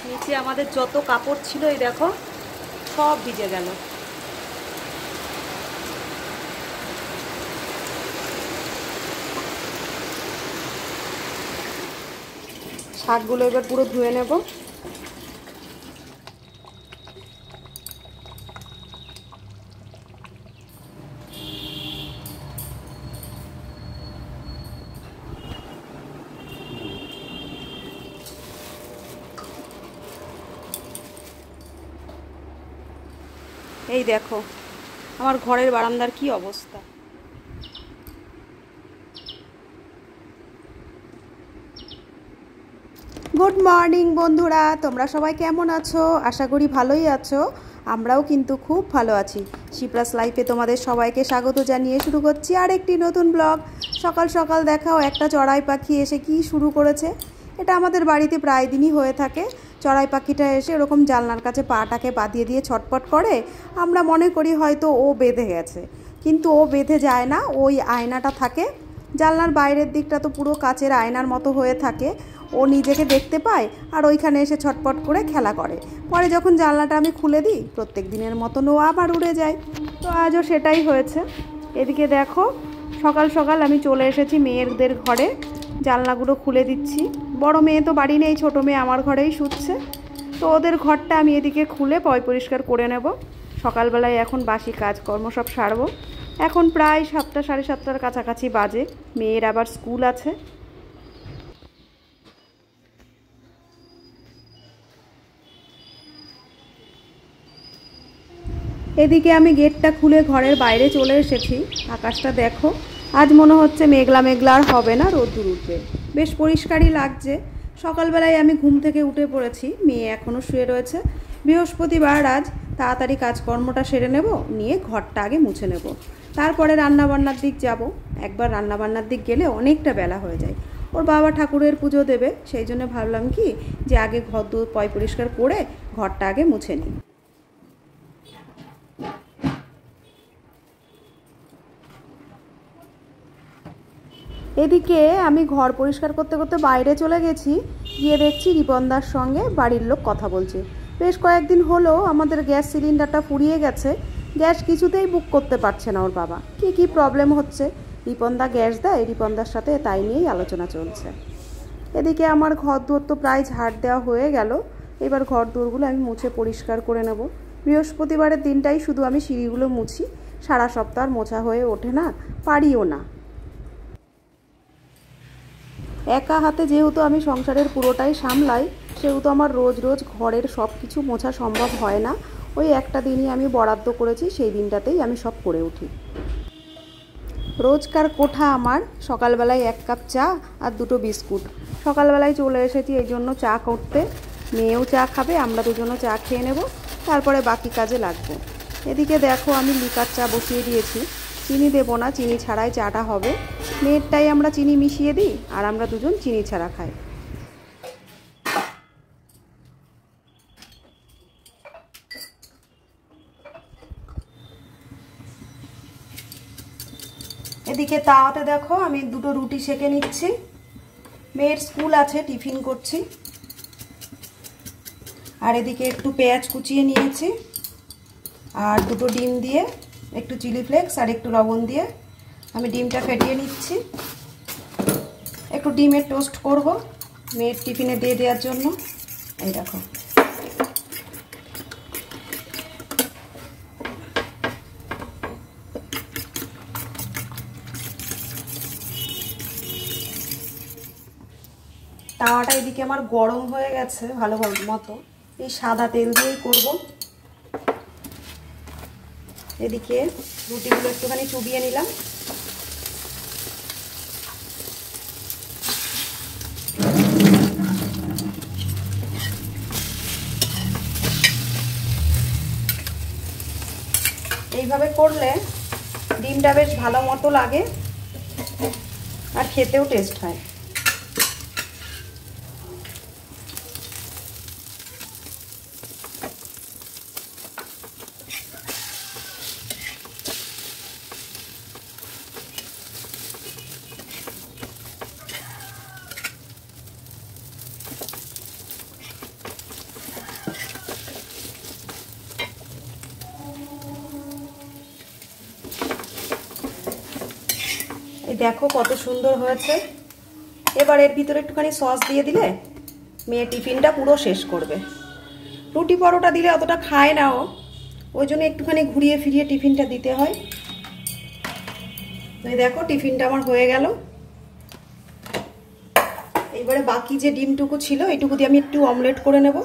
নিচে আমাদের যত কাপড় ছিল এই দেখো সব ভিজে গেল। শাকগুলো এবার পুরো ধুয়ে নেব। এই দেখো আমার ঘরের বারান্দার কি অবস্থা। গুড মর্নিং বন্ধুরা, তোমরা সবাই কেমন আছো? আশা করি ভালোই আছো। আমরাও কিন্তু খুব ভালো আছি। শিপ্রাস লাইফে তোমাদের সবাইকে স্বাগত জানিয়ে শুরু করছি আর একটি নতুন ব্লগ। সকাল সকাল দেখাও একটা চড়াই পাখি এসে কি শুরু করেছে। এটা আমাদের বাড়িতে প্রায় দিনই হয়ে থাকে। চড়াই পাখিটা এসে এরকম জানলার কাছে পাটাকে বাঁধিয়ে দিয়ে ছটপট করে। আমরা মনে করি হয়তো ও বেঁধে গেছে, কিন্তু ও বেঁধে যায় না। ওই আয়নাটা থাকে জানলার বাইরের দিকটা, তো পুরো কাচের আয়নার মতো হয়ে থাকে। ও নিজেকে দেখতে পায় আর ওইখানে এসে ছটপট করে খেলা করে। পরে যখন জানলাটা আমি খুলে দিই, প্রত্যেক দিনের মতন ও আবার উড়ে যায়। তো আজও সেটাই হয়েছে। এদিকে দেখো সকাল সকাল আমি চলে এসেছি মেয়েদের ঘরে, জানলাগুলো খুলে দিচ্ছি। বড় মেয়ে তো বাড়ি নেই, ছোটো মেয়ে আমার ঘরেই শুচ্ছে। তো ওদের ঘরটা আমি এদিকে খুলে পরিষ্কার করে নেব। সকালবেলায় এখন বাসি কাজকর্ম সব সারবো। এখন প্রায় 7টা সাড়ে 7টার কাছাকাছি বাজে। মেয়ের আবার স্কুল আছে। এদিকে আমি গেটটা খুলে ঘরের বাইরে চলে এসেছি। আকাশটা দেখো, আজ মনে হচ্ছে মেঘলা মেঘলা আর হবে না, রোদ্দুর উঠবে। বেশ পরিষ্কারই লাগছে। সকালবেলায় আমি ঘুম থেকে উঠে পড়েছি, মেয়ে এখনও শুয়ে রয়েছে। বৃহস্পতিবার আজ, তাড়াতাড়ি কাজকর্মটা সেরে নেব, নিয়ে ঘরটা আগে মুছে নেব, তারপরে রান্নাবান্নার দিক যাব। একবার রান্নাবান্নার দিক গেলে অনেকটা বেলা হয়ে যায়। ওর বাবা ঠাকুরের পুজো দেবে, সেই জন্য ভাবলাম কি যে আগে ঘর দূর পরিষ্কার করে ঘরটা আগে মুছে নিই। এদিকে আমি ঘর পরিষ্কার করতে করতে বাইরে চলে গেছি, গিয়ে দেখছি রিপনদার সঙ্গে বাড়ির লোক কথা বলছে। বেশ কয়েকদিন হলো আমাদের গ্যাস সিলিন্ডারটা ফুরিয়ে গেছে। গ্যাস কিছুতেই বুক করতে পারছে না ওর বাবা। কি প্রবলেম হচ্ছে, রিপনদা গ্যাস দেয়, রিপনদার সাথে তাই নিয়েই আলোচনা চলছে। এদিকে আমার ঘর দুয়ার তো প্রায় ঝাড় দেওয়া হয়ে গেল। এবার ঘর দুয়ারগুলো আমি মুছে পরিষ্কার করে নেব। বৃহস্পতিবারের দিনটাই শুধু আমি সিঁড়িগুলো মুছি, সারা সপ্তাহ মোছা হয়ে ওঠে না, পারিও না। একা হাতে যেহেতু আমি সংসারের পুরোটাই সামলাই, সেহেতু আমার রোজ রোজ ঘরের সব কিছু মোছা সম্ভব হয় না। ওই একটা দিনই আমি বরাদ্দ করেছি, সেই দিনটাতেই আমি সব করে উঠি। রোজকার কোঠা আমার সকালবেলায় 1 কাপ চা আর 2টো বিস্কুট। সকালবেলায় চলে এসেছি এই জন্য চা করতে। মেয়েও চা খাবে, আমরা দুজনও চা খেয়ে নেব, তারপরে বাকি কাজে লাগবো। এদিকে দেখো আমি লিকার চা বসিয়ে দিয়েছি। চিনি দেবো না, চিনি ছাড়াই চাটা হবে। মেয়েরটাই আমরা চিনি মিশিয়ে দিই, আর আমরা দুজন চিনি ছাড়া খাই। এদিকে তাওয়াতে দেখো আমি 2টো রুটি সেঁকে নিচ্ছি। মেয়ের স্কুল আছে, টিফিন করছি। আর এদিকে একটু পেঁয়াজ কুচিয়ে নিয়েছি, আর 2টো ডিম দিয়ে, একটু চিলি ফ্লেক্স আর একটু লবণ দিয়ে আমি ডিমটা ফেটিয়ে নিচ্ছি। একটু ডিমের টোস্ট করব মেয়ের টিফিনে দিয়ে দেওয়ার জন্য। এই দেখো তাওয়াটা এদিকে আমার গরম হয়ে গেছে ভালো মতো। এই সাদা তেল দিয়েই করব। এদিকে রুটিগুলো একটুখানি চুবিয়ে নিলাম। এইভাবে করলে ডিমটা বেশ ভালো মতো লাগে আর খেতেও টেস্ট হয়। দেখো কত সুন্দর হয়েছে। এবার এর ভিতরে একটুখানি সস দিয়ে দিলে মেয়ে টিফিনটা পুরো শেষ করবে। রুটি পরোটা দিলে অতটা খায় না ও, ওই জন্য একটুখানি ঘুরিয়ে ফিরিয়ে টিফিনটা দিতে হয়। এই দেখো টিফিনটা আমার হয়ে গেল। এবারে বাকি যে ডিমটুকু ছিল এইটুকু দিয়ে আমি একটু অমলেট করে নেব,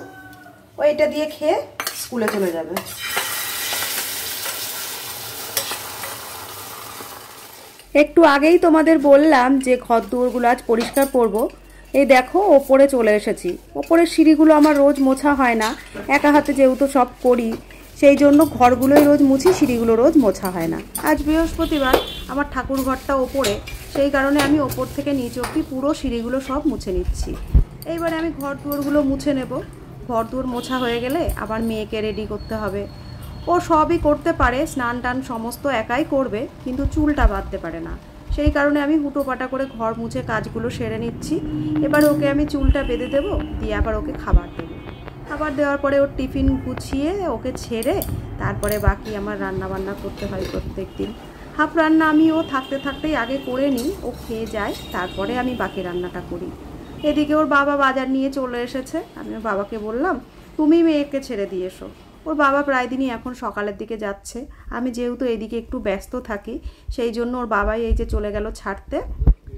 ওইটা দিয়ে খেয়ে স্কুলে চলে যাবে। একটু আগেই তোমাদের বললাম যে ঘর দুয়ারগুলো আজ পরিষ্কার করব। এই দেখো ওপরে চলে এসেছি। ওপরের সিঁড়িগুলো আমার রোজ মোছা হয় না, একা হাতে যেহেতু সব করি সেই জন্য ঘরগুলোই রোজ মুছি, সিঁড়িগুলো রোজ মোছা হয় না। আজ বৃহস্পতিবার, আমার ঠাকুর ঘরটা ওপরে, সেই কারণে আমি ওপর থেকে নিচ অবধি পুরো সিঁড়িগুলো সব মুছে নিচ্ছি। এইবারে আমি ঘর দুয়ারগুলো মুছে নেব। ঘর দুয়ার মোছা হয়ে গেলে আবার মেয়েকে রেডি করতে হবে। ও সবই করতে পারে, স্নান টান সমস্ত একাই করবে, কিন্তু চুলটা বাঁধতে পারে না। সেই কারণে আমি হুটোপাটা করে ঘর মুছে কাজগুলো সেরে নিচ্ছি। এবার ওকে আমি চুলটা বেঁধে দেবো, দিয়ে আবার ওকে খাবার দেবো। খাবার দেওয়ার পরে ওর টিফিন গুছিয়ে ওকে ছেড়ে তারপরে বাকি আমার রান্না বান্না করতে হয় প্রত্যেক দিন। হাফ রান্না আমি ও থাকতে থাকতেই আগে করে নিই, ও খেয়ে যায়, তারপরে আমি বাকি রান্নাটা করি। এদিকে ওর বাবা বাজার নিয়ে চলে এসেছে। আমি ওর বাবাকে বললাম তুমি মেয়েকে ছেড়ে দিয়ে এসো। ওর বাবা প্রায় দিনই এখন সকালের দিকে যাচ্ছে, আমি যেহেতু এদিকে একটু ব্যস্ত থাকি সেই জন্য ওর বাবাই এই যে চলে গেল ছাড়তে।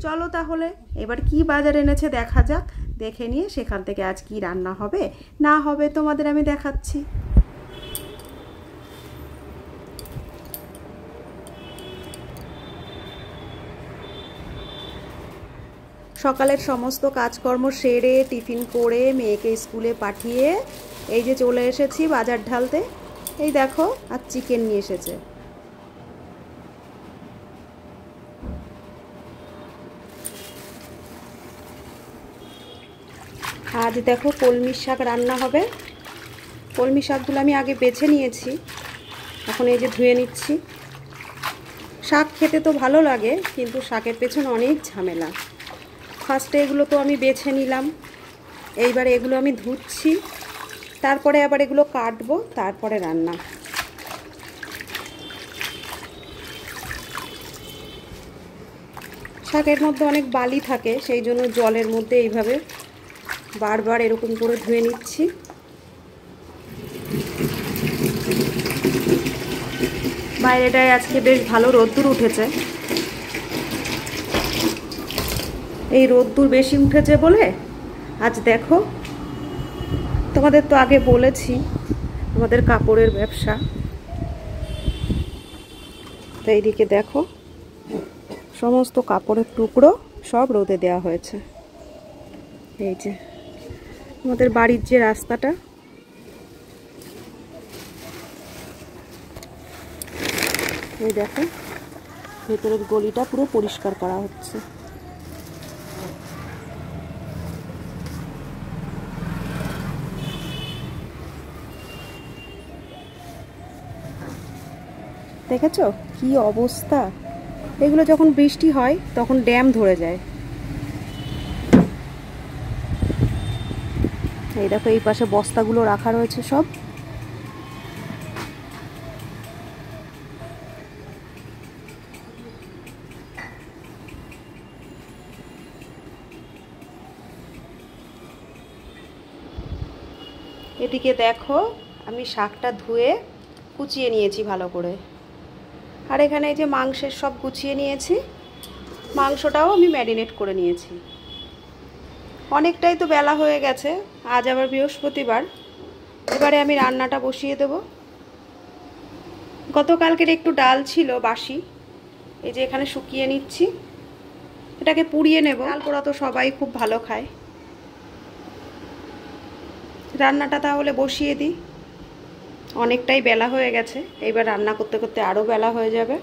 চলো তাহলে এবার কি বাজার এনেছে দেখা যাক, দেখে নিয়ে সেখান থেকে আজ কি রান্না হবে না হবে তোমাদের আমি দেখাচ্ছি। সকালের সমস্ত কাজকর্ম সেরে টিফিন করে মেয়েকে স্কুলে পাঠিয়ে এই যে চলে এসেছি বাজার ঢালতে। এই দেখো আর চিকেন নিয়ে এসেছে। আজ দেখো কলমির শাক রান্না হবে। কলমি শাকগুলো আমি আগে বেছে নিয়েছি, এখন এই যে ধুয়ে নিচ্ছি। শাক খেতে তো ভালো লাগে, কিন্তু শাকের পেছনে অনেক ঝামেলা। ফার্স্টে এগুলো তো আমি বেছে নিলাম, এইবারে এগুলো আমি ধুচ্ছি, তারপরে আবার এগুলো কাটবো, তারপরে রান্না। শাকের মধ্যে অনেক বালি থাকে, সেই জন্য জলের মধ্যে এইভাবে বারবার এরকম করে ধুয়ে নিচ্ছি। বাইরেটায় আজকে বেশ ভালো রোদ্দুর উঠেছে। এই রোদ্দুর বেশি উঠেছে বলে আজ দেখো, তোমাদের তো আগে বলেছি আমাদের কাপড়ের ব্যবসা, তো এইদিকে দেখো সমস্ত কাপড়ের টুকরো সব রোদে দেওয়া হয়েছে। এই যে আমাদের বাড়ির যে রাস্তাটা, এই দেখো ভেতরের গলিটা পুরো পরিষ্কার করা হচ্ছে। দেখেছো কি অবস্থা? এগুলো যখন বৃষ্টি হয় তখন ড্যাম ধরে যায়। এই দেখো এই পাশে বস্তাগুলো রাখা রয়েছে সব। এদিকে দেখো আমি শাকটা ধুয়ে কুচিয়ে নিয়েছি ভালো করে, আর এখানে এই যে মাংসের সব গুছিয়ে নিয়েছি, মাংসটাও আমি ম্যারিনেট করে নিয়েছি। অনেকটাই তো বেলা হয়ে গেছে, আজ আবার বৃহস্পতিবার। এবারে আমি রান্নাটা বসিয়ে দেব। গতকালকের একটু ডাল ছিল বাসি, এই যে এখানে শুকিয়ে নিচ্ছি, এটাকে পুড়িয়ে নেব। ডাল পোড়া তো সবাই খুব ভালো খায়। রান্নাটা তাহলে বসিয়ে দিই, অনেকটাই বেলা হয়ে গেছে, এইবার রান্না করতে করতে আরও বেলা হয়ে যাবে।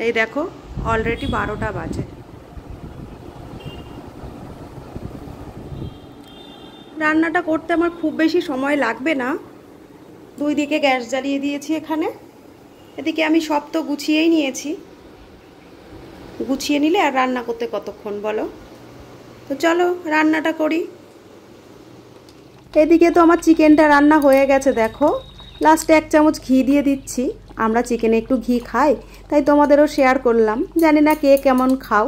এই দেখো অলরেডি 12টা বাজে। রান্নাটা করতে আমার খুব বেশি সময় লাগবে না, দুই দিকে গ্যাস জ্বালিয়ে দিয়েছি এখানে। এদিকে আমি সব তো গুছিয়েই নিয়েছি, গুছিয়ে নিলে আর রান্না করতে কতক্ষণ বলো? তো চলো রান্নাটা করি। এদিকে তো আমার চিকেনটা রান্না হয়ে গেছে, দেখো লাস্টে 1 চামচ ঘি দিয়ে দিচ্ছি, আমরা চিকেনে একটু ঘি খাই, তাই তোমাদেরও শেয়ার করলাম। জানি না কে কেমন খাও,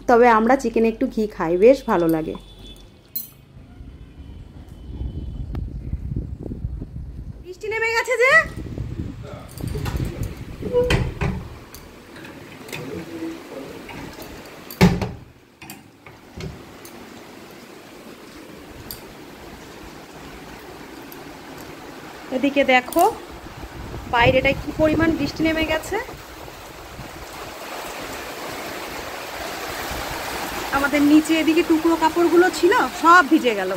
তবে আমরা চিকেনে একটু ঘি খাই, বেশ ভালো লাগে। বৃষ্টি নেমে গেছে যে, এদিকে দেখো বাইরেটায় কি পরিমাণ বৃষ্টি নেমে গেছে। আমাদের নিচে এদিকে টুকরো কাপড়গুলো ছিল, সব ভিজে গেল।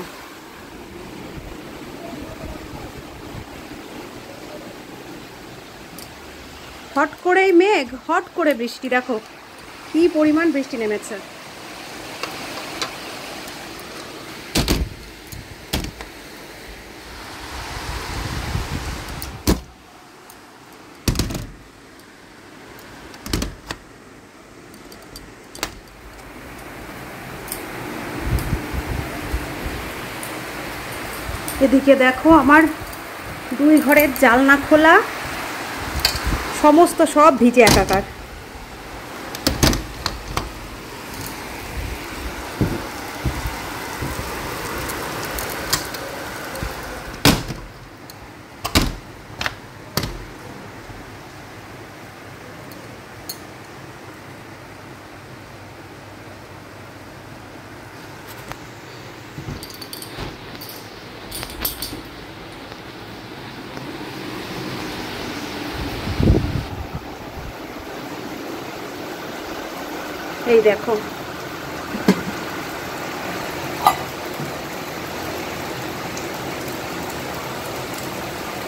হট করেই মেঘ, হট করে বৃষ্টি, দেখো কি পরিমাণ বৃষ্টি নেমেছে। এদিকে দেখো আমার 2 ঘরের জানলা খোলা, সমস্ত সব ভিজে একাকার। এই দেখো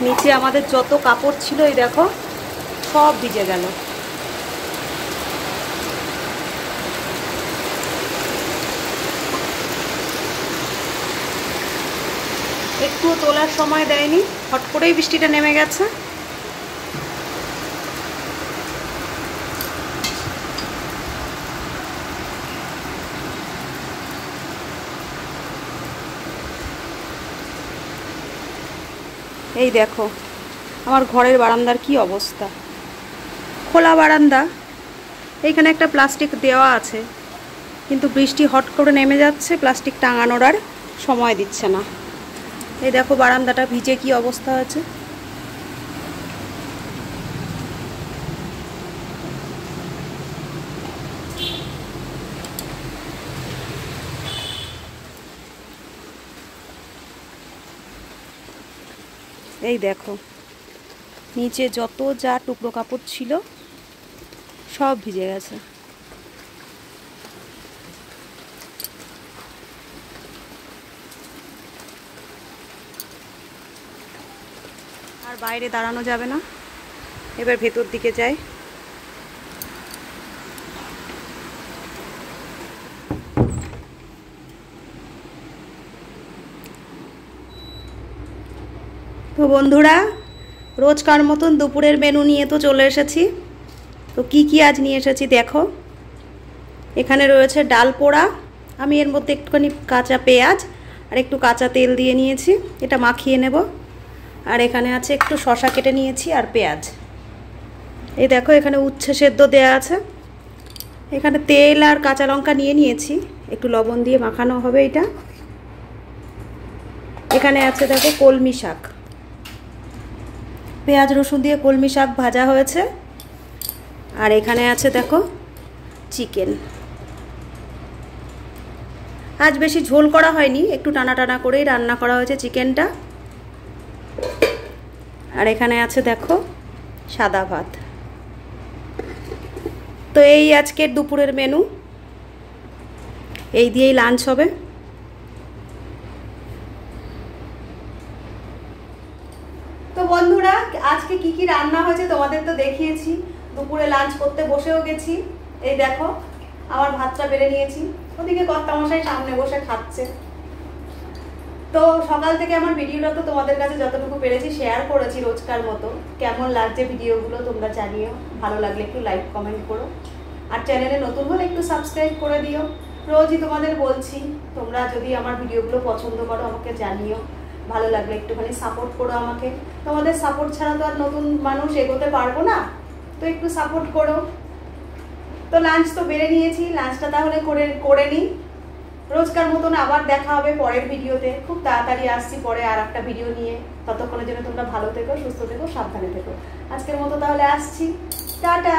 নিচে আমাদের যত কাপড় ছিল, এই দেখো সব ভিজে গেল। একটুও তোলার সময় দেয়নি, হট করেই বৃষ্টিটা নেমে গেছে। এই দেখো আমার ঘরের বারান্দার কি অবস্থা, খোলা বারান্দা, এইখানে একটা প্লাস্টিক দেওয়া আছে, কিন্তু বৃষ্টি হট করে নেমে যাচ্ছে, প্লাস্টিক টাঙানোর আর সময় দিচ্ছে না। এই দেখো বারান্দাটা ভিজে কি অবস্থা আছে। এই দেখো নিচে যত যা টুকরো কাপড় ছিল সব ভিজে গেছে। আর বাইরে দাঁড়ানো যাবে না, এবার ভেতর দিকে যাই। তো বন্ধুরা, রোজকার মতন দুপুরের মেনু নিয়ে তো চলে এসেছি। তো কি কি আজ নিয়ে এসেছি দেখো। এখানে রয়েছে ডাল পোড়া, আমি এর মধ্যে একটুখানি কাঁচা পেঁয়াজ আর একটু কাঁচা তেল দিয়ে নিয়েছি, এটা মাখিয়ে নেব। আর এখানে আছে একটু শসা কেটে নিয়েছি আর পেঁয়াজ। এই দেখো এখানে উচ্ছে সেদ্ধ দেয়া আছে, এখানে তেল আর কাঁচা লঙ্কা নিয়ে নিয়েছি, একটু লবণ দিয়ে মাখানো হবে এটা। এখানে আছে দেখো কলমি শাক, পেঁয়াজ রসুন দিয়ে কলমি শাক ভাজা হয়েছে। আর এখানে আছে দেখো চিকেন। আজ বেশি ঝোল করা হয়নি, একটু টানা টানা করেই রান্না করা হয়েছে চিকেনটা। আর এখানে আছে দেখো সাদা ভাত। তো এই আজকের দুপুরের মেনু, এই দিয়েই লাঞ্চ হবে। তো বন্ধুরা, আজকে কি কি রান্না হয়েছে তোমাদের তো দেখিয়েছি, দুপুরে লাঞ্চ করতে বসেও গেছি। এই দেখো আমার ভাতটা বেড়ে নিয়েছি, ওদিকে কর্তামশাই সামনে বসে খাচ্ছে। তো সকাল থেকে আমার ভিডিওটা তো তোমাদের কাছে যতটুকু পেরেছি শেয়ার করেছি রোজকার মতো। কেমন লাগছে ভিডিওগুলো তোমরা জানিও, ভালো লাগলে একটু লাইক কমেন্ট করো, আর চ্যানেলে নতুন হলে একটু সাবস্ক্রাইব করে দিও। রোজই তোমাদের বলছি, তোমরা যদি আমার ভিডিওগুলো পছন্দ করো আমাকে জানিও। ভালো লাগলে একটুখানি সাপোর্ট করো আমাকে। তোমাদের সাপোর্ট ছাড়া তো আর নতুন মানুষ এগোতে পারবো না, তো একটু সাপোর্ট করো। তো লাঞ্চ তো বেড়ে নিয়েছি, লাঞ্চটা তাহলে করে নিই। রোজকার মতন আবার দেখা হবে পরের ভিডিওতে। খুব তাড়াতাড়ি আসছি পরে আর একটা ভিডিও নিয়ে। ততক্ষণের জন্য তোমরা ভালো থেকো, সুস্থ থেকো, সাবধানে থেকো। আজকের মতো তাহলে আসছি, টাটা।